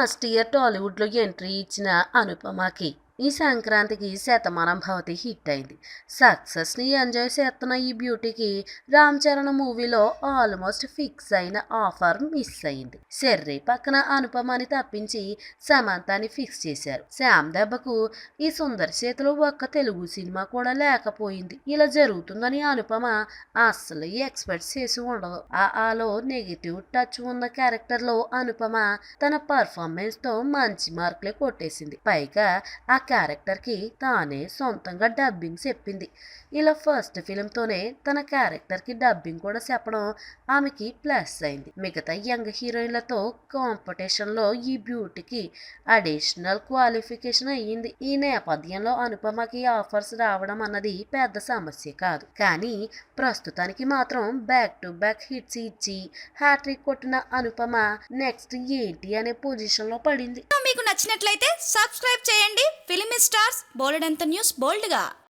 Last year టాలీవుడ్లో entry ఇచ్చిన అనుపమకి ఈ సంక్రాంతికి శతమానం భవతి హిట్ అయింది. సక్సెస్ని ఎంజాయ్ చేస్తున్న ఈ బ్యూటీకి రామ్ చరణ్ మూవీలో ఆల్మోస్ట్ ఫిక్స్ అయిన ఆఫర్ మిస్ అయింది. శర్రీ పక్కన అనుపమని తప్పించి సమంతాని ఫిక్స్ చేశారు. శామ్ దెబ్బకు ఈ సుందరి చేతిలో ఒక్క తెలుగు సినిమా కూడా లేకపోయింది. ఇలా జరుగుతుందని అనుపమ అస్సలు ఎక్స్పెక్ట్ చేసి ఉండదు. ఆలో నెగిటివ్ టచ్ ఉన్న క్యారెక్టర్లో అనుపమ తన పర్ఫార్మెన్స్ తో మంచి మార్కులే కొట్టేసింది. పైగా ఆ క్యారెక్టర్ కి తానే సొంతంగా డబ్బింగ్ చెప్పింది. ఇలా ఫస్ట్ ఫిలిం తోనే తన క్యారెక్టర్ కి డబ్బింగ్ కూడా చెప్పడం ఆమెకి ప్లస్ అయింది. మిగతా యంగ్ హీరోయిన్లతో కాంపిటీషన్ లో ఈ బ్యూటీకి అడిషనల్ క్వాలిఫికేషన్ అయ్యింది. ఈ నేపథ్యంలో అనుపమకి ఆఫర్స్ రావడం అన్నది పెద్ద సమస్య కాదు. కానీ ప్రస్తుతానికి మాత్రం బ్యాక్ టు బ్యాక్ హిట్స్ ఇచ్చి హ్యాట్రిక్ కొట్టిన అనుపమ నెక్స్ట్ ఏంటి అనే పొజిషన్ లో పడింది. మీకు నచ్చినట్లయితే సబ్స్క్రైబ్ చేయండి. ఫిలిమి స్టార్స్ బోలెడంత న్యూస్ బోల్డ్గా.